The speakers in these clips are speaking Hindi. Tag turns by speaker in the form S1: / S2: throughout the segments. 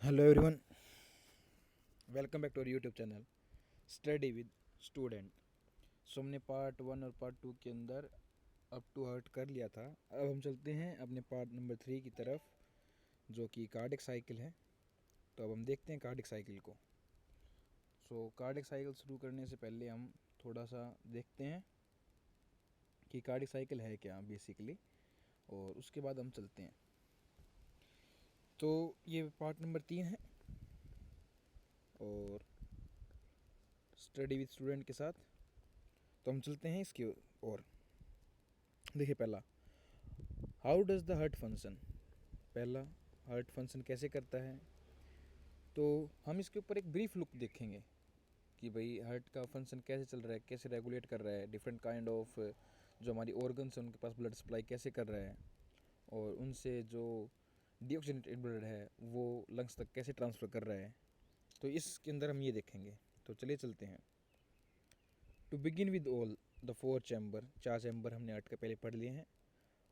S1: Hello everyone, welcome back to our YouTube channel study with student. So हमने पार्ट 1 और पार्ट 2 के अंदर अप टू हर्ट कर लिया था। अब हम चलते हैं अपने पार्ट नंबर 3 की तरफ, जो कि कार्डिक साइकिल है। तो अब हम देखते हैं कार्डिक साइकिल को। सो कार्डिक साइकिल शुरू करने से पहले हम थोड़ा सा देखते हैं कि कार्डिक साइकिल है क्या बेसिकली, और उसके बाद हम चलते हैं। तो ये पार्ट नंबर 3 है और स्टडी विद स्टूडेंट के साथ। तो हम चलते हैं इसकी ओर। देखिए, पहला, how does the heart function. पहला, हार्ट फंक्शन कैसे करता है। तो हम इसके ऊपर एक ब्रीफ लुक देखेंगे कि भाई हार्ट का फंक्शन कैसे चल रहा है, कैसे रेगुलेट कर रहा है, डिफरेंट काइंड ऑफ जो हमारी ऑर्गन्स हैं उनके पास ब्लड सप्लाई कैसे कर रहा है, और उनसे जो डीऑक्सीजनेटेड ब्लड है वो लंग्स तक कैसे ट्रांसफ़र कर रहा है। तो इसके अंदर हम ये देखेंगे। तो चलिए चलते हैं। To begin with all the 4 chamber, 4 chamber हमने हार्ट के पहले पढ़ लिए हैं।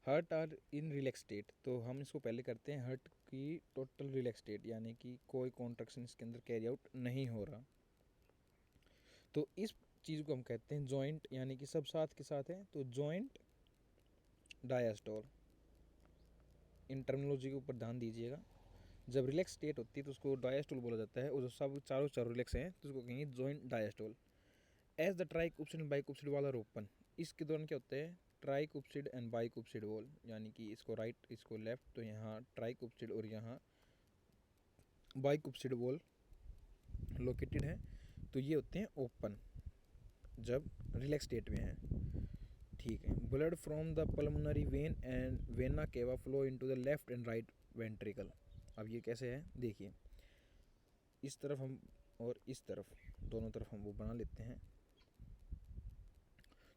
S1: Heart are in relax state, तो हम इसको पहले करते हैं हार्ट की टोटल रिलैक्स स्टेट, यानी कि कोई कॉन्ट्रैक्शन इसके अंदर कैरी आउट नहीं हो रहा। तो इस चीज़ को हम कहते हैं जॉइंट, यानी कि सब साथ के साथ है तो जॉइंट डायस्टोल। इन टर्मिनोलॉजी के ऊपर ध्यान दीजिएगा। जब रिलैक्स स्टेट होती है तो उसको डायस्टोल बोला जाता है, और जो सब चारों चारों रिलैक्स हैं तो उसको कहेंगे joint diastole. As the tricuspid and bicuspid वाला रोपन, इसके दौरान क्या होता है, ट्राइकुप्सिड एंड बाइकुप्सिड वॉल, यानी कि इसको राइट इसको लेफ्ट, तो यहाँ ट्राइकुप्सिड और यहाँ बाइकुप्सिड वॉल लोकेटेड है। तो ये होते हैं ओपन जब रिलैक्स स्टेट में है। ठीक है। Blood from the pulmonary vein and vena cava flow into the left and right ventricle. अब ये कैसे है देखिए, इस तरफ हम और इस तरफ, दोनों तरफ हम वो बना लेते हैं।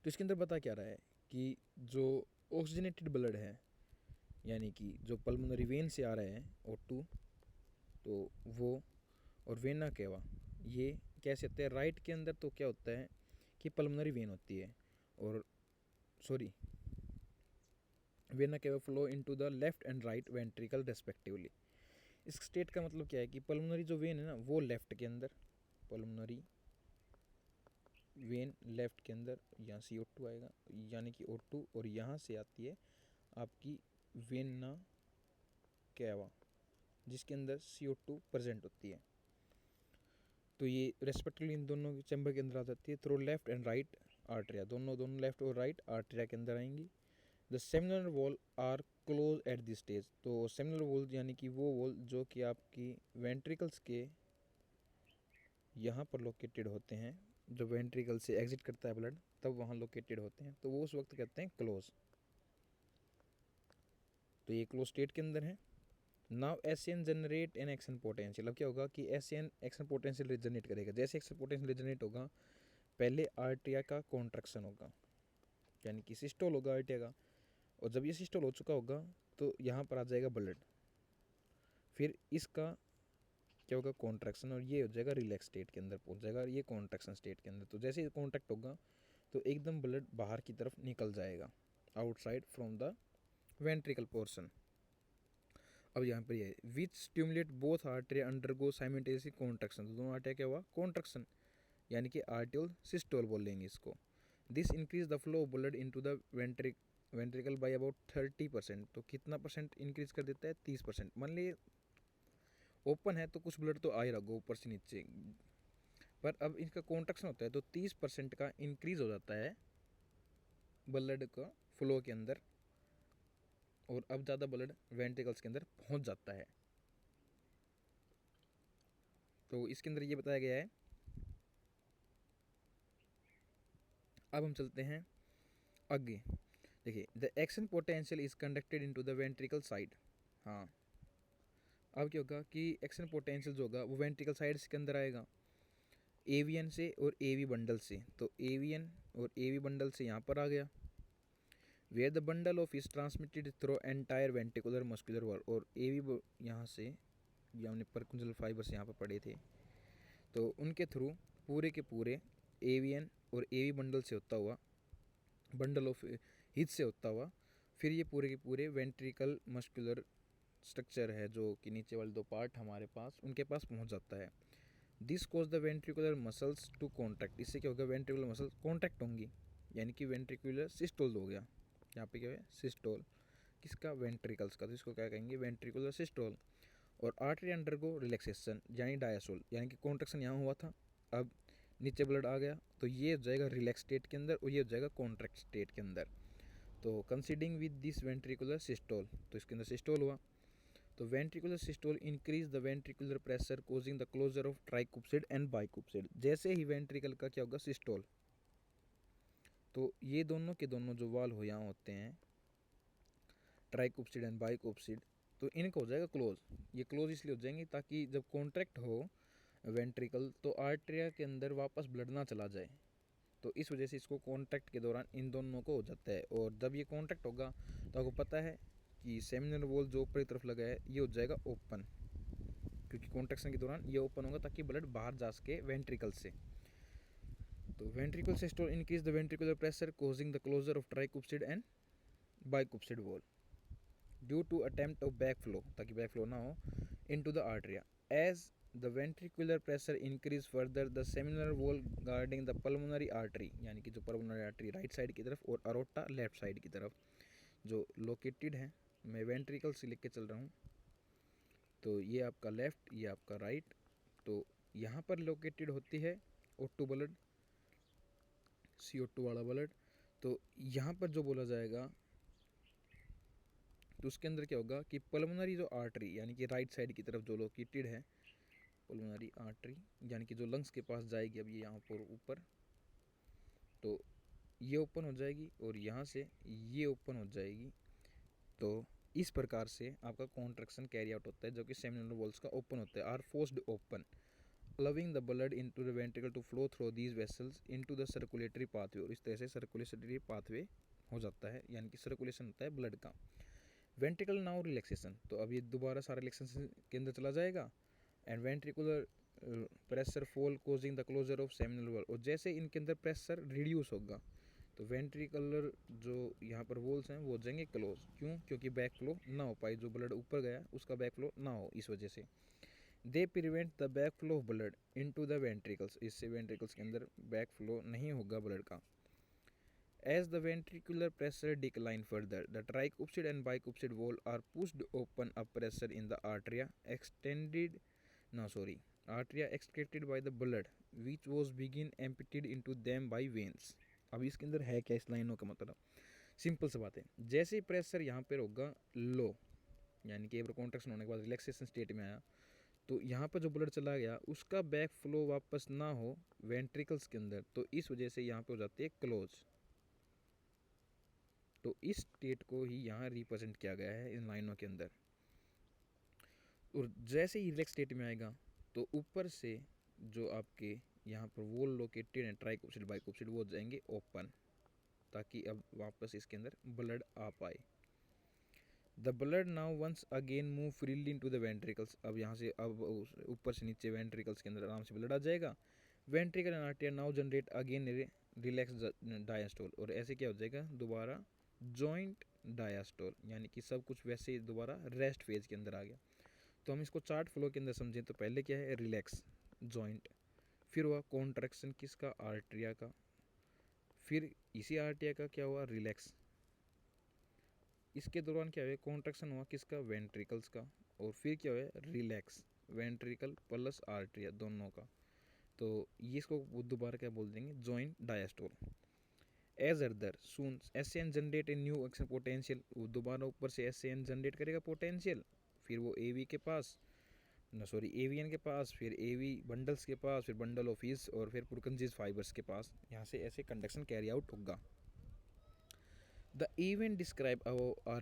S1: तो इसके अंदर बता क्या रहा है कि जो ऑक्सीजनेटेड ब्लड है, यानी कि जो पल्मोनरी वेन से आ रहा है O2, तो वो, और वेना केवा, ये कैसे होता है राइट के अंदर। तो क्या होता है कि पल्मोनरी वेन होती है, और sorry, vena cava flow into the left and right ventricle respectively. इस स्टेट का मतलब क्या है कि पल्मोनरी जो वेन है ना वो लेफ्ट के अंदर, पल्मोनरी वेन लेफ्ट के अंदर, यहाँ CO2 आएगा यानी कि O2, और यहाँ से आती है आपकी वेना कैवा जिसके अंदर CO2 प्रेजेंट होती है। तो ये रेस्पेक्टिवली इन दोनों चैम्बर के अंदर आ जाती है through left and right atria, दोनों दोनों लेफ्ट और राइट आर्टरिया के अंदर आएंगी। The seminal valve are close at this stage, तो सेमिनल वॉल यानी कि वो वॉल जो कि आपकी वेंट्रिकल्स के यहाँ पर लोकेटेड होते हैं, जो वेंट्रिकल से एग्जिट करता है ब्लड तब वहाँ लोकेटेड होते हैं, तो वो उस वक्त कहते हैं क्लोज। तो ये क्लोज स्टेट के अंदर है। Now SN generate an action potential. अब क्या होगा कि SN एक्शन पोटेंशियल जनरेट करेगा। जैसे एक्शन पोटेंशियल जनरेट होगा, पहले आर्टिया का कॉन्ट्रैक्शन होगा, यानी कि सिस्टोल होगा आर्टिया का, और जब ये सिस्टोल हो चुका होगा तो यहाँ पर आ जाएगा ब्लड, फिर इसका क्या होगा कॉन्ट्रैक्शन, और ये हो जाएगा रिलैक्स स्टेट के अंदर पहुँच जाएगा, ये कॉन्ट्रैक्शन स्टेट के अंदर। तो जैसे ही कॉन्टैक्ट होगा तो एकदम ब्लड बाहर की तरफ निकल जाएगा, outside from the ventricle portion. अब यहाँ पर ये which stimulate both atria undergo simultaneously contraction, तो दोनों आर्टरिया क्या हुआ कॉन्ट्रैक्शन, यानी कि आर्टियोल सिस्टोल बोल लेंगे इसको। This increase the flow of blood into the ventricle by about 30%। तो कितना परसेंट इंक्रीज कर देता है 30%। मान लीजिए ओपन है तो कुछ ब्लड तो आ ही रहा ऊपर से नीचे, पर अब इसका कॉन्ट्रैक्शन होता है तो 30% का इंक्रीज हो जाता है ब्लड का फ्लो के अंदर, और अब ज़्यादा ब्लड वेंट्रिकल्स के अंदर पहुंच जाता है। तो इसके अंदर ये बताया गया है। अब हम चलते हैं आगे। देखिए, the action potential is conducted into the ventricle side. हाँ, अब क्या होगा कि एक्शन पोटेंशियल जो होगा वो वेंट्रिकल साइड के अंदर आएगा, AVN से और AV बंडल से। तो AVN और AV बंडल से यहाँ पर आ गया, where the bundle of is transmitted through entire ventricular muscular wall, और AV यहाँ से, ये हमने परकुंजल फाइबर्स यहाँ पर पढ़े थे, तो उनके थ्रू पूरे के पूरे AVN और AV बंडल से होता हुआ, बंडल ऑफ हिज से होता हुआ, फिर ये पूरे के पूरे वेंट्रिकल मस्कुलर स्ट्रक्चर है जो कि नीचे वाले दो पार्ट हमारे पास उनके पास पहुंच जाता है। This cause the ventricular muscles to contract, इससे क्या होगा वेंट्रिकुलर मसल कॉन्ट्रैक्ट होंगी, यानी कि वेंट्रिकुलर सिस्टोल हो गया। यहाँ पे क्या है सिस्टोल किसका वेंट्रिकल्स का, तो इसको क्या कहेंगे वेंट्रिकुलर सिस्टोल। और आर्टरी अंडरगो रिलैक्सेशन यानी डायस्टोल, यानी कि कॉन्ट्रैक्शन यहाँ हुआ था, अब नीचे ब्लड आ गया तो ये हो जाएगा रिलैक्स स्टेट के अंदर और ये हो जाएगा कॉन्ट्रैक्ट स्टेट के अंदर। तो coinciding with this ventricular systole, तो इसके अंदर सिस्टोल हुआ। तो ventricular systole increase the ventricular pressure causing the closure of tricuspid and bicuspid. जैसे ही वेंट्रिकल का क्या होगा सिस्टोल, तो ये दोनों के दोनों जो वाल हो यहाँ होते हैं ट्राइकुप्सिड एंड बाइकुप्सिड, तो इनका हो जाएगा क्लोज। ये क्लोज इसलिए हो जाएंगे ताकि जब कॉन्ट्रैक्ट हो वेंट्रिकल तो आर्टरिया के अंदर वापस ब्लड ना चला जाए, तो इस वजह से इसको कॉन्ट्रैक्ट के दौरान इन दोनों को हो जाता है। और जब ये कॉन्ट्रैक्ट होगा तो आपको पता है कि सेमिनल वॉल जो ऊपरी तरफ लगा है ये हो जाएगा ओपन, क्योंकि कॉन्ट्रैक्शन के दौरान ये ओपन होगा ताकि ब्लड बाहर जा सके वेंट्रिकल से। तो ventricle systole increase the ventricular pressure causing the closure of tricuspid and bicuspid valve due to attempt of back flow, ताकि बैक फ्लो ना हो into the atria. As the ventricular pressure increase further the seminal valve guarding the pulmonary artery, यानी कि जो पल्मोनरी आर्टरी राइट साइड की तरफ और अरोटा लेफ्ट साइड की तरफ जो लोकेटेड है, मैं वेंट्रिकल से लिख के चल रहा हूँ, तो ये आपका लेफ्ट ये आपका राइट, तो यहाँ पर लोकेटेड होती है O2 ब्लड, CO2 वाला ब्लड। तो यहाँ पर जो बोला जाएगा तो उसके अंदर क्या होगा कि पल्मोनरी जो आर्टरी यानी कि राइट साइड की तरफ जो लोकेटेड है पल्मोनरी आर्टरी, यानी कि जो लंग्स के पास जाएगी अब ये यहाँ पर ऊपर, तो ये ओपन हो जाएगी और यहाँ से ये ओपन हो जाएगी। तो इस प्रकार से आपका कॉन्ट्रैक्शन कैरी आउट होता है जो कि सेमिनल वॉल्स का ओपन होता है, are forced open allowing the blood into the ventricle to flow through these vessels into the circulatory pathway। और इस तरह से सर्कुलेटरी पाथवे हो जाता है, यानी कि सर्कुलेशन होता है ब्लड का। वेंट्रिकल नाउ रिलैक्सेशन, तो अब ये दोबारा सारा रिलैक्सेशन के अंदर चला जाएगा। And ventricular pressure fall causing the closure of semilunar valve, और जैसे इनके अंदर प्रेशर रिड्यूस होगा तो वेंट्रिकुलर जो यहाँ पर वॉल्स हैं वो हो जाएंगे क्लोज। क्यों? क्योंकि बैक फ्लो ना हो पाए, जो ब्लड ऊपर गया उसका बैक फ्लो ना हो, इस वजह से। They prevent the back flow of blood into the ventricles, इससे वेंट्रिकल्स के अंदर बैक फ्लो नहीं होगा ब्लड का। As the ventricular pressure decline further the tricuspid and bicuspid valve are pushed open up pressure in the atria extended atria excreted by the blood which was begin emptied into them by veins. अब इसके अंदर है क्या इस लाइनों का मतलब, सिंपल सा बात है, जैसे ही प्रेशर यहाँ पर होगा लो, यानी कि कॉन्ट्रैक्शन होने के बाद रिलैक्सेशन स्टेट में आया, तो यहाँ पर जो ब्लड चला गया उसका बैक फ्लो वापस ना हो वेंट्रिकल्स के अंदर, तो इस वजह से यहाँ पे हो जाती है क्लोज। तो इस स्टेट को ही यहाँ रिप्रेजेंट किया गया है इन लाइनों के अंदर। और जैसे ही रिलैक्स स्टेट में आएगा तो ऊपर से जो आपके यहाँ पर वॉल लोकेटेड है ट्राइकुप्सिड बाइकुप्सिड वो हो जाएंगे ओपन, ताकि अब वापस इसके अंदर ब्लड आ पाए। The blood now once again move freely into the ventricles, अब यहाँ से अब ऊपर से नीचे वेंट्रिकल्स के अंदर आराम से ब्लड आ जाएगा। Ventricle and atria now generate again relax diastole, और ऐसे क्या हो जाएगा दोबारा जॉइंट डायस्टोल, यानी कि सब कुछ वैसे ही दोबारा रेस्ट फेज के अंदर आ गया। तो हम इसको चार्ट फ्लो के अंदर समझें तो पहले क्या है रिलैक्स जॉइंट, फिर हुआ कॉन्ट्रैक्शन किसका आर्टरिया का, फिर इसी आर्टरिया का क्या हुआ रिलैक्स, इसके दौरान क्या हुआ कॉन्ट्रैक्शन हुआ किसका वेंट्रिकल्स का, और फिर क्या हुआ रिलैक्स वेंट्रिकल प्लस आर्टरिया दोनों का। तो ये इसको दोबारा क्या बोल देंगे joint diastole. As other soon S N generate a new action potential, वो दोबारा ऊपर से एस एन जनरेट करेगा पोटेंशियल, फिर वो ए वी के पास एवीएन के पास, फिर एवी बंडल्स के पास, फिर बंडल ऑफ हीस, और फिर पुरकंजीज फाइबर्स के पास, यहाँ से ऐसे कंडक्शन कैरी आउट होगा। The event described above are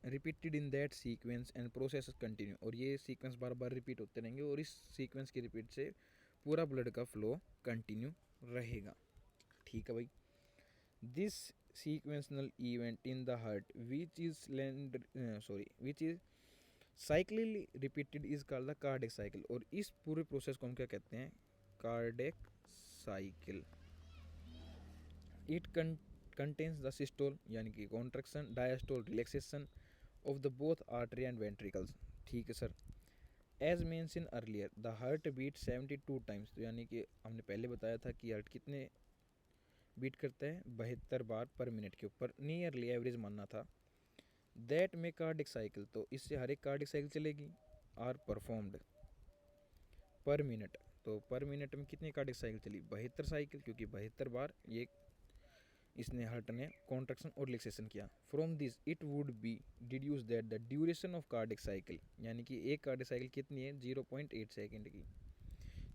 S1: repeated in that sequence and processes continue, और ये सीक्वेंस बार बार रिपीट होते रहेंगे और इस सीक्वेंस की रिपीट से पूरा ब्लड का फ्लो कंटिन्यू रहेगा। ठीक है भाई। This sequential event in the heart which is cyclically repeated is called the cardiac cycle, और इस पूरे प्रोसेस को हम क्या कहते हैं cardiac cycle. It contains the systole यानी कि contraction, diastole relaxation, of the both artery and ventricles. ठीक है sir. As mention earlier the heart beat 72 times, तो यानी कि हमने पहले बताया था कि हार्ट कितने बीट करता है, 72 बार पर मिनट के ऊपर, नियरली एवरेज मानना था। दैट में कार्डिक साइकिल, तो इससे हर एक कार्डिक साइकिल चलेगी, आर परफॉर्म्ड पर मिनट, तो पर मिनट में कितनी कार्डिक साइकिल चली, 72 साइकिल, क्योंकि 72 बार ये इसने हार्ट ने कॉन्ट्रैक्शन और रिलैक्सेशन किया। From this it would be deduce that the duration of cardiac cycle, यानी कि एक कार्डिक साइकिल कितनी है, 0.8 सेकेंड की।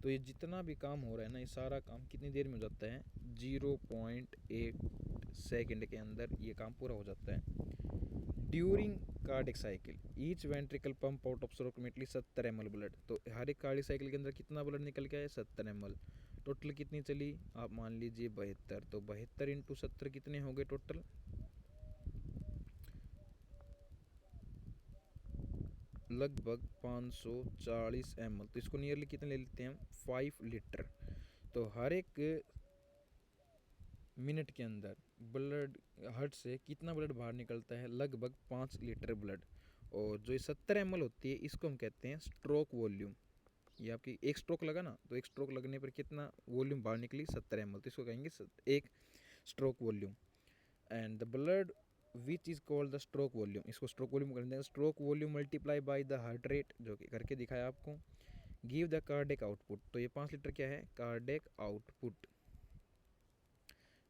S1: तो ये जितना भी काम हो रहा है ना, ये सारा काम कितनी देर में हो जाता है, 0.8 सेकेंड के अंदर ये काम पूरा हो जाता है। During cardiac cycle each ventricle pump out approximately 70 ml blood, तो हर एक कार्डिक साइकिल के अंदर कितना ब्लड निकल के आया, 70 ml। टोटल कितनी चली, आप मान लीजिए 72, तो 72 इंटू 70 कितने हो गए टोटल, लगभग 540 ml। तो इसको नियरली कितने ले लेते हैं हम, 5 लीटर। तो हर एक मिनट के अंदर ब्लड हार्ट से कितना ब्लड बाहर निकलता है, लगभग 5 लीटर ब्लड। और जो ये 70 ml होती है, इसको हम कहते हैं स्ट्रोक वॉल्यूम। ये आपकी एक स्ट्रोक लगा ना, तो एक स्ट्रोक लगने पर कितना वॉल्यूम बाहर निकली, 70 ml, तो इसको कहेंगे एक stroke volume. And the blood which is called the stroke volume, इसको स्ट्रोक वॉल्यूम कर देंगे, stroke volume multiply by the heart rate, जो कि करके दिखाया आपको, गिव द कार्डिक आउटपुट। तो ये 5 लीटर क्या है, cardiac output.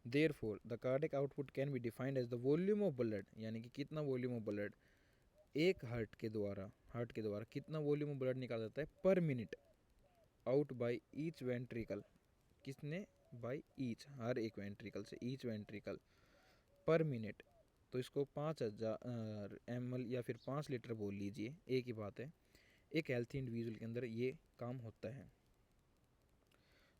S1: Therefore, the cardiac output can be defined as the volume of blood, यानी कि कितना वॉल्यूम ऑफ ब्लड एक हार्ट के द्वारा कितना वॉल्यूम ऑफ ब्लड निकाला जाता है पर minute, out by each ventricle, किसने, बाय ईच, हर एक वेंट्रिकल से, ईच वेंट्रिकल पर मिनट। तो इसको 5000 ml या फिर 5 लीटर बोल लीजिए, एक ही बात है। एक हेल्थी इंडिविजुअल के अंदर ये काम होता है।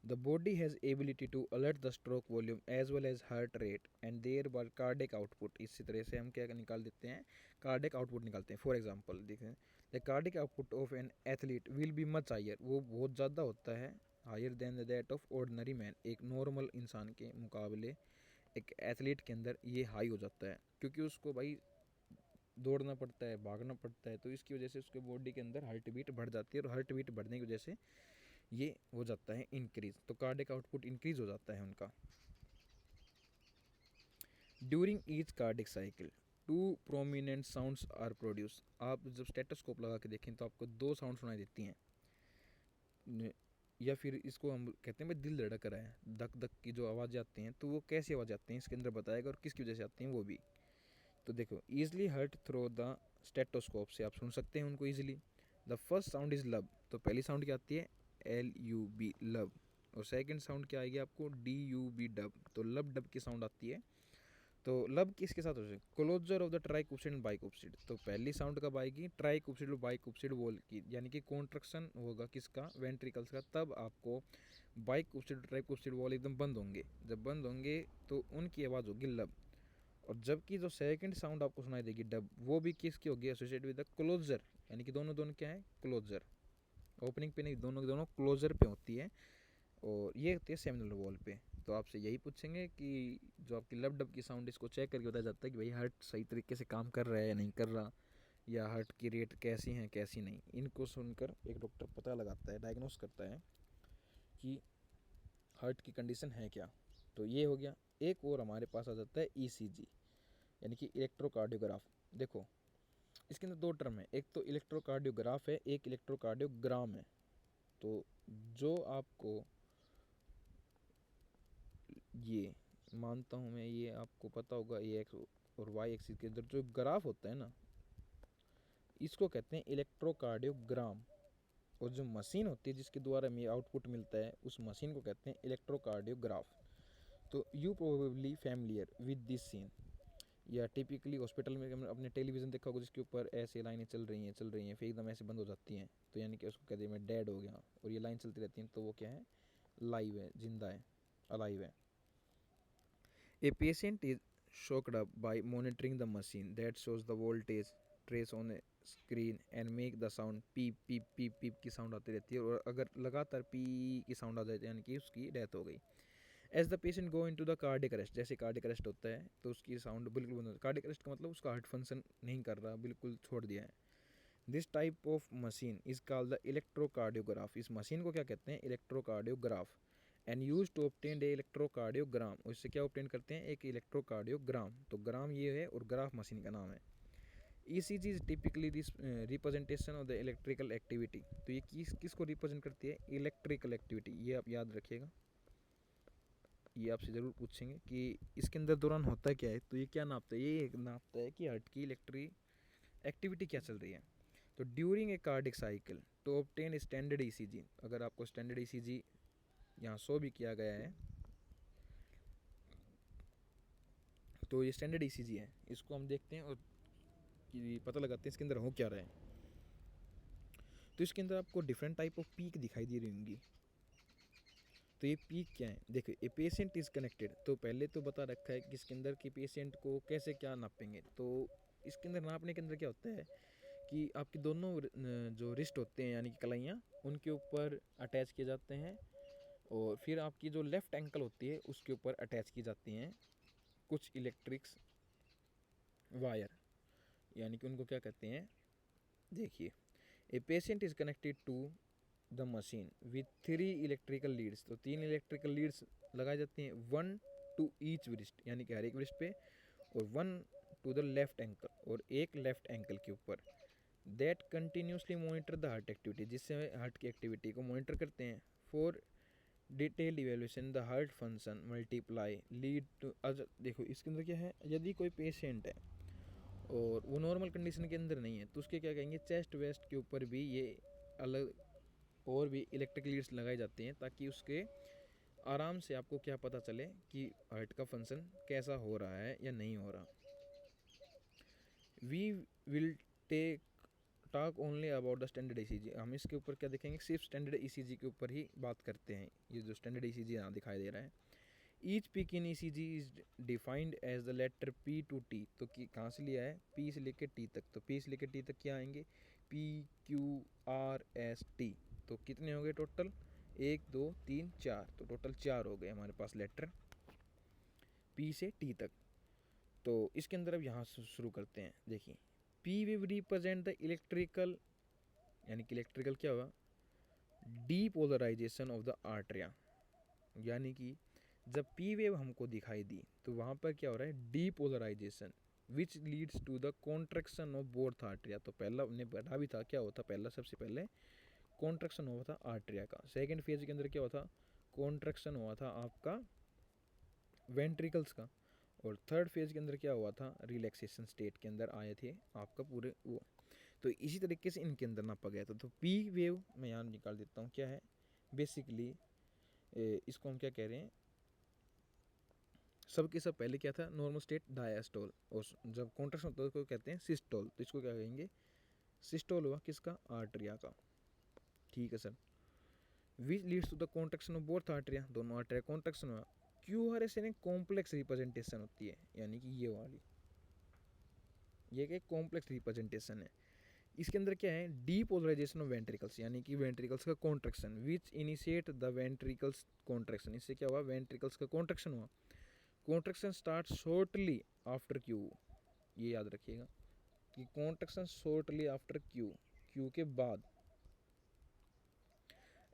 S1: The body has ability to alert the stroke volume as well as heart rate and thereby cardiac output। इसी तरह से हम क्या निकाल देते हैं, कार्डिक आउटपुट निकालते हैं। फॉर एग्जांपल देखें, the cardiac output of an athlete will be much higher, वो बहुत ज़्यादा होता है, higher than that of ordinary man, एक नॉर्मल इंसान के मुकाबले एक एथलीट के अंदर ये हाई हो जाता है, क्योंकि उसको भाई दौड़ना पड़ता है, भागना पड़ता है, तो इसकी वजह से उसके बॉडी के अंदर हार्ट बीट बढ़ जाती है, और हार्ट बीट बढ़ने की वजह से ये हो जाता है इंक्रीज, तो कार्डिक आउटपुट इंक्रीज हो जाता है उनका। During each cardiac cycle 2 prominent sounds are produce, आप जब स्टेटोस्कोप लगा के देखें तो आपको 2 साउंड सुनाई देती हैं, या फिर इसको हम कहते हैं भाई दिल धड़क रहा है, धक धक की जो आवाज़ आती हैं, तो वो कैसी आवाज़ आती हैं इसके अंदर बताएगा, और किसकी वजह से आती हैं वो भी। तो देखो, easily heard through the stethoscope से आप सुन सकते हैं उनको easily. The first sound is lub, तो पहली साउंड क्या आती है, LUB लब, और सेकंड साउंड क्या आएगी आपको, DUB डब, तो लब डब की साउंड आती है। तो लब किसके साथ हो जाए, closure of the tricuspid and बाइकुप्सिड, तो पहली साउंड कब आएगी, ट्राइकुप्सिड और बाइकुप्सिड वॉल की, यानी कि कॉन्ट्रैक्शन होगा किसका, वेंट्रिकल्स का, तब आपको बाइकुप्सिड और ट्राइकुप्सिड वॉल एकदम बंद होंगे, जब बंद होंगे तो उनकी आवाज़ होगी लब। और जबकि जो सेकंड साउंड आपको सुनाई देगी डब, वो भी किसकी होगी, एसोसिएटेड विद द क्लोजर, यानी कि दोनों दोनों क्या है, क्लोजर, ओपनिंग पे नहीं, दोनों दोनों क्लोजर पे होती है, और ये होती है सेमिनल वॉल पे। तो आपसे यही पूछेंगे कि जो आपकी लब डब की साउंड, इसको चेक करके बताया जाता है कि भाई हार्ट सही तरीके से काम कर रहा है या नहीं कर रहा, या हार्ट की रेट कैसी है कैसी नहीं, इनको सुनकर एक डॉक्टर पता लगाता है, डायग्नोस करता है कि हार्ट की कंडीशन है क्या। तो ये हो गया। एक और हमारे पास आ जाता है ECG, यानी कि इलेक्ट्रोकार्डियोग्राफ। देखो, इसके अंदर 2 टर्म है, एक तो इलेक्ट्रोकार्डियोग्राफ है, एक इलेक्ट्रोकार्डियोग्राम है। तो जो आपको ये मानता हूँ मैं, ये आपको पता होगा, ये एक्स और वाई एक्सिस के अंदर जो ग्राफ होता है ना, इसको कहते हैं इलेक्ट्रोकार्डियोग्राम, और जो मशीन होती है जिसके द्वारा हमें आउटपुट मिलता है, उस मशीन को कहते हैं इलेक्ट्रोकार्डियोग्राफ। तो you probably familiar with this scene, या टिपिकली हॉस्पिटल में हमने अपने टेलीविज़न देखा होगा जिसके ऊपर ऐसे लाइनें चल रही हैं फिर एकदम ऐसे बंद हो जाती हैं, तो यानी कि उसको कहते हैं मैं डेड हो गया, और ये लाइन चलती रहती है, तो वो क्या है, लाइव है, जिंदा है, अलाइव है। A patient is shocked up by monitoring the machine that shows the voltage trace on a screen and make the sound पीप पीप पीप पीप की साउंड आती रहती है, और अगर लगातार पी की साउंड आ जाए यानी कि उसकी डेथ हो गई। As the patient go into the cardiac arrest, जैसे कार्डियक अरेस्ट होता है तो उसकी साउंड बिल्कुल बंद होती है। कार्डियक अरेस्ट का मतलब उसका हार्ट फंक्शन नहीं कर रहा, बिल्कुल छोड़ दिया है। This type of machine is called the electrocardiograph, इस मशीन को क्या कहते हैं, electrocardiograph. And use to obtain a electrocardiogram, उससे क्या ऑब्टेन करते हैं, एक इलेक्ट्रोकार्डियोग्राम। तो ग्राम ये है और ग्राफ मशीन का नाम है। ECG is typically this representation of the electrical activity, तो ये किसको रिप्रेजेंट करती है, इलेक्ट्रिकल एक्टिविटी। ये आप याद रखिएगा, ये आपसे ज़रूर पूछेंगे कि इसके अंदर दौरान होता क्या है। तो ये क्या नापता है, ये नापता है कि हार्ट की इलेक्ट्रिक एक्टिविटी क्या चल रही है। तो during a cardiac cycle to obtain standard ECG, अगर आपको स्टैंडर्ड ECG यहाँ शो भी किया गया है, तो ये स्टैंडर्ड ECG है, इसको हम देखते हैं और कि पता लगाते हैं इसके अंदर हो क्या रहा है। तो इसके अंदर आपको डिफरेंट टाइप ऑफ पीक दिखाई दे रही होंगी। तो ये पीक क्या है, देखो ए पेशेंट इज़ कनेक्टेड, तो पहले तो बता रखा है कि इसके अंदर कि पेशेंट को कैसे क्या नापेंगे। तो इसके अंदर नापने के अंदर क्या होता है कि आपके दोनों जो रिस्ट होते हैं यानी कि कलाइयाँ, उनके ऊपर अटैच किए जाते हैं, और फिर आपकी जो लेफ़्ट एंकल होती है उसके ऊपर अटैच की जाती हैं कुछ इलेक्ट्रिक्स वायर, यानी कि उनको क्या कहते हैं, देखिए a patient is connected to the machine with 3 electrical leads, तो 3 इलेक्ट्रिकल लीड्स लगाई जाती हैं, 1 टू ईच वृस्ट, यानी कि हर एक वृस्ट पे, और 1 टू द लेफ्ट एंकल, और एक लेफ्ट एंकल के ऊपर। That continuously monitor the heart activity, जिससे हार्ट की एक्टिविटी को मॉनिटर करते हैं। For detailed evaluation the heart function multiply lead to, देखो इसके अंदर क्या है, यदि कोई पेशेंट है और वो नॉर्मल कंडीशन के अंदर नहीं है, तो उसके क्या कहेंगे, चेस्ट वेस्ट के ऊपर भी ये अलग और भी इलेक्ट्रिक लीड्स लगाई जाती हैं, ताकि उसके आराम से आपको क्या पता चले कि हार्ट का फंक्शन कैसा हो रहा है या नहीं हो रहा। We will take talk only about the standard ECG, हम इसके ऊपर क्या देखेंगे, सिर्फ स्टैंडर्ड ECG के ऊपर ही बात करते हैं। ये जो स्टैंडर्ड ECG यहाँ दिखाई दे रहा है, each peak in ECG is defined as the letter P to T, तो कहाँ से लिया है, P से लेकर T तक, तो P से लेकर T तक क्या आएंगे, P Q R S T, तो कितने हो गए टोटल, 1 2 3 4, तो टोटल 4 हो गए हमारे पास लेटर P से T तक। तो इसके अंदर अब यहाँ से शुरू करते हैं, देखिए P wave represent the electrical, यानी कि इलेक्ट्रिकल क्या होगा, डीपोलराइजेशन ऑफ द आर्टरिया, यानी कि जब P वेव हमको दिखाई दी तो वहाँ पर क्या हो रहा है, depolarization which leads to the contraction of both atria. तो पहला उन्हें पढ़ा भी था, क्या होता पहला, सबसे पहले कॉन्ट्रैक्शन हुआ था आर्टरिया का। सेकेंड फेज के अंदर क्या हुआ था, कॉन्ट्रैक्शन हुआ था आपका वेंट्रिकल्स का। और थर्ड फेज के अंदर क्या हुआ था, रिलैक्सेशन स्टेट के अंदर आए थे आपका पूरे वो। तो इसी तरीके से इनके अंदर नापा गया था। तो पी वेव मैं यहाँ निकाल देता हूँ, क्या है बेसिकली, इसको हम क्या कह रहे हैं, सबके सब पहले क्या था, नॉर्मल स्टेट डायस्टोल, और जब कॉन्ट्रैक्शन होता है उसको कहते हैं सिस्टोल, तो इसको क्या कहेंगे, सिस्टोल हुआ किसका, आर्टरिया का। ठीक है sir. Which leads to the contraction of both atria, दोनों आर्टरिया कॉन्ट्रैक्शन हुआ। QRS यानी कॉम्प्लेक्स रिप्रेजेंटेशन होती है, यानी कि ये वाली, ये एक कॉम्प्लेक्स रिप्रेजेंटेशन है। इसके अंदर क्या है, डीपोलराइजेशन ऑफ वेंट्रिकल्स, यानी कि वेंट्रिकल्स का contraction, which initiate the ventricles contraction, इससे क्या हुआ, वेंट्रिकल्स का कॉन्ट्रैक्शन हुआ। Contraction start shortly after Q, ये याद रखिएगा कि कॉन्ट्रैक्शन शॉर्टली आफ्टर Q के बाद,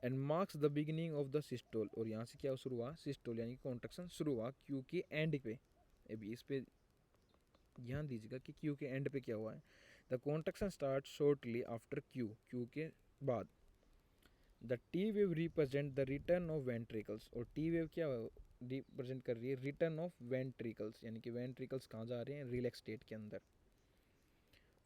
S1: and marks the beginning of the systole, और यहाँ से क्या शुरू हुआ, सिस्टोल, यानी कि कॉन्ट्रैक्शन शुरू हुआ Q के एंड पे। अभी इस पे ध्यान दीजिएगा कि Q के एंड पे क्या हुआ है, the contraction start shortly after Q के बाद। The T wave represent the return of ventricles, और T वेव क्या रिप्रेजेंट कर रही है, रिटर्न ऑफ वेंट्रिकल्स, यानी कि वेंट्रिकल्स कहाँ जा रहे हैं, रिलैक्स स्टेट के अंदर।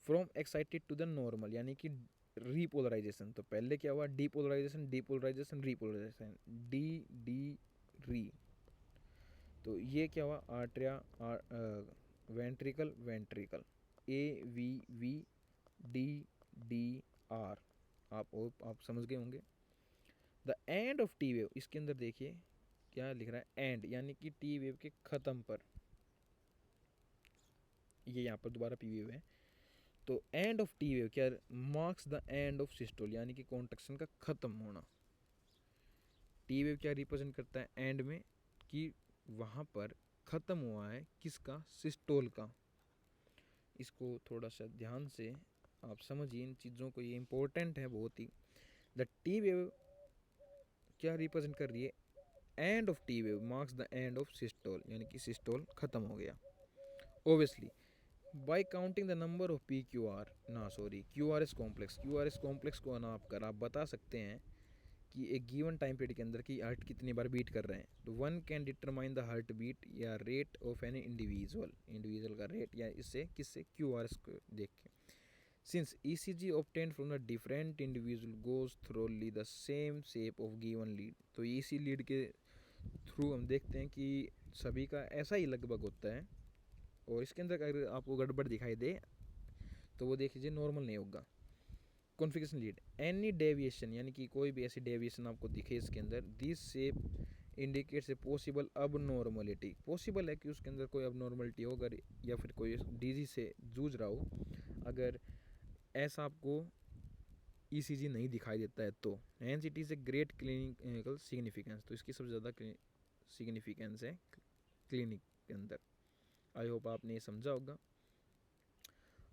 S1: From excited to the normal, यानी कि रीपोलराइजेशन, तो पहले क्या हुआ, डीपोलराइजेशन डीपोलराइजेशन रीपोलराइजेशन, डी री, तो ये क्या हुआ, आर्टरिया वेंट्रिकल वेंट्रिकल, AVV DDR, आप समझ गए होंगे। The end of T wave, इसके अंदर देखिए क्या लिख रहा है, एंड, यानी कि T वेव के ख़त्म पर, ये यहाँ पर दोबारा P वेव है। तो एंड ऑफ T वेव क्या marks the end of systole, यानी कि कॉन्ट्रैक्शन का ख़त्म होना। T वेव क्या रिप्रेजेंट करता है, एंड में कि वहाँ पर ख़त्म हुआ है किसका, सिस्टोल का। इसको थोड़ा सा ध्यान से आप समझिए इन चीज़ों को, ये इम्पोर्टेंट है बहुत ही। द टी वेव क्या रिप्रेजेंट कर रही है, end of T wave marks the end of systole, यानी कि सिस्टोल खत्म हो गया। Obviously by counting the number of P Q R, ना sorry Q R S complex को नाप कर आप बता सकते हैं कि एक गिवन टाइम पीरियड के अंदर की हार्ट कितनी बार बीट कर रहे हैं। तो one can determine the heart beat या रेट ऑफ एन इंडिविजुअल का रेट, या इससे किससे, क्यू आर एस को देख के। Since E C G obtained from the different individual goes thoroughly the same shape of given lead, तो ई सी लीड के थ्रू हम देखते हैं कि सभी का ऐसा ही लगभग होता है। और इसके अंदर अगर आपको गड़बड़ दिखाई दे तो वो देख लीजिए नॉर्मल नहीं होगा। कॉन्फिगरेशन लीड, एनी डेविएशन, यानी कि कोई भी ऐसी डेविएशन आपको दिखे इसके अंदर, this shape indicates a possible अब नॉर्मलिटी, पॉसिबल है कि उसके अंदर कोई अब नॉर्मलिटी हो, अगर या फिर कोई डिजीज से जूझ रहा हो, अगर ऐसा आपको ईसीजी नहीं दिखाई देता है तो। Hence it is a great clinical significance, तो इसकी सबसे ज़्यादा सिग्निफिकेंस है क्लिनिक के अंदर। आई होप आपने ये समझा होगा।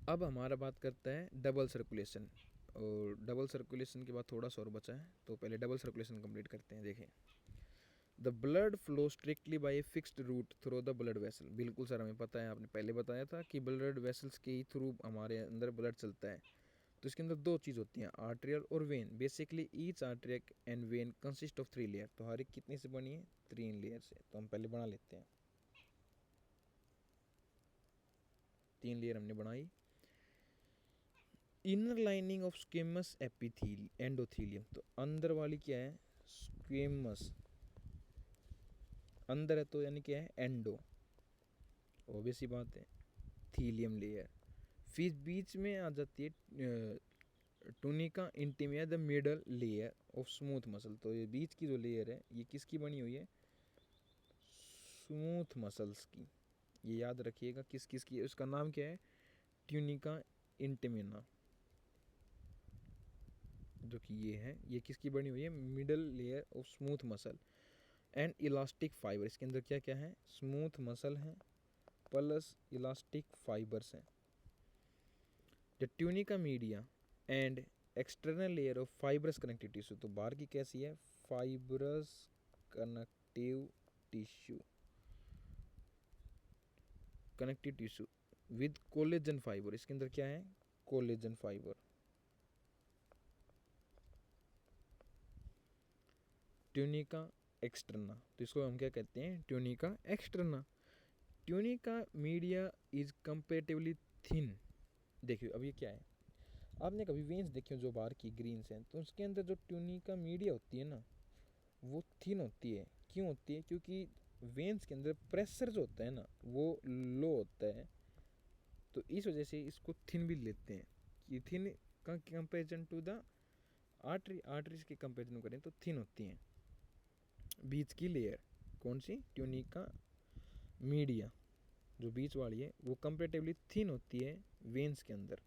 S1: अब हमारा बात करता है डबल सर्कुलेशन, और डबल सर्कुलेशन के बाद थोड़ा सा और बचा है, तो पहले डबल सर्कुलेशन कंप्लीट करते हैं। देखें, the blood flow strictly by a fixed route through the blood vessel, बिल्कुल सर हमें पता है, आपने पहले बताया था कि ब्लड वेसल्स के ही थ्रू हमारे अंदर ब्लड चलता है। तो इसके अंदर दो चीज़ होती हैं, आर्टेरियल और when. Basically each arterial end when consist of 3 layer, तो हर एक कितने से बनी है, 3 लेयर से। तो हम पहले बना लेते हैं, 3 लेयर हमने बनाई। Inner lining of squamous endothelium, तो अंदर वाली क्या है, स्क्वेमस, अंदर है तो यानी क्या है, एंडो, ऑब्वियस ही बात है, थीलियम लेयर। फिर बीच में आ जाती है tunica intima, the middle layer of smooth muscle, तो ये बीच की जो लेयर है ये किसकी बनी हुई है, स्मूथ मसल्स की। ये याद रखिएगा किस किस की है, उसका नाम क्या है, ट्यूनिका इंटीमिना, जो कि ये है, ये किसकी बनी हुई है, middle layer of smooth muscle and elastic fibre. इसके अंदर क्या क्या है, स्मूथ मसल है प्लस इलास्टिक फाइबर्स हैं। The tunica media and external layer of fibrous connective tissue, तो बाहर की कैसी है, fibrous connective tissue, connective tissue with collagen fibre, इसके अंदर क्या है, कोलेजन फाइबर। ट्यूनिका एक्सटर्ना, तो इसको हम क्या कहते हैं, tunica externa. Tunica media is comparatively thin. देखिए अब ये क्या है, आपने कभी वेंस देखे हो जो बाहर की ग्रीन्स हैं, तो उसके अंदर जो ट्यूनिका मीडिया होती है ना, वो थिन होती है। क्यों होती है, क्योंकि वेंस के अंदर प्रेशर जो होता है ना वो लो होता है, तो इस वजह से इसको थिन भी लेते हैं। कि थिन का कंपेरिजन टू द आर्टरीज के कंपेरिजन करें तो थिन होती हैं। बीच की लेयर कौन सी, ट्यूनिका मीडिया, जो बीच वाली है वो कंपेरेटिवली थिन होती है वेंस के अंदर।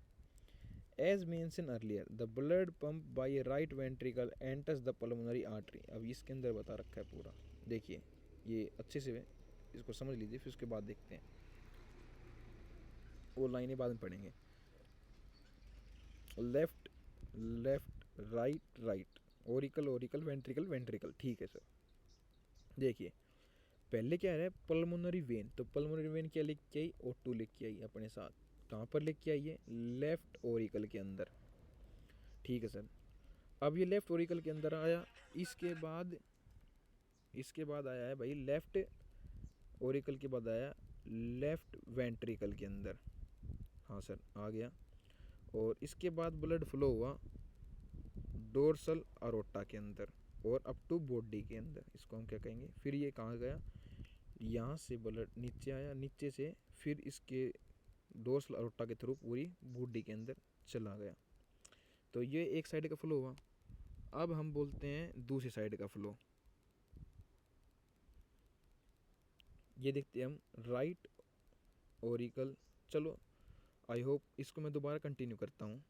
S1: As mention earlier, the blood pump by a right ventricle enters the pulmonary artery. अब इसके अंदर बता रखा है पूरा, देखिए ये अच्छे से इसको समझ लीजिए, फिर उसके बाद देखते हैं, वो लाइनें बाद में पढ़ेंगे। Left left right right, Oracle Oracle ventricle ventricle, ठीक है सर। देखिए पहले क्या है, पल्मोनरी वेन, तो पल्मोनरी वेन क्या लेके आई, O2 लेके आई अपने साथ, कहाँ पर लेके आई है, लेफ्ट ओरिकल के अंदर, ठीक है सर। अब ये लेफ्ट ओरिकल के अंदर आया, इसके बाद आया है भाई लेफ्ट ओरिकल के बाद आया लेफ्ट वेंट्रिकल के अंदर, हाँ सर आ गया। और इसके बाद ब्लड फ्लो हुआ डोर्सल अरोटा के अंदर और अप टू बॉडी के अंदर, इसको हम क्या कहेंगे। फिर ये कहाँ गया, यहाँ से ब्लड नीचे आया, नीचे से फिर इसके डोर्सल अरोटा के थ्रू पूरी बॉडी के अंदर चला गया। तो ये एक साइड का फ्लो हुआ। अब हम बोलते हैं दूसरी साइड का फ्लो, ये देखते हैं हम राइट ओरिकल। चलो आई होप इसको मैं दोबारा कंटिन्यू करता हूँ।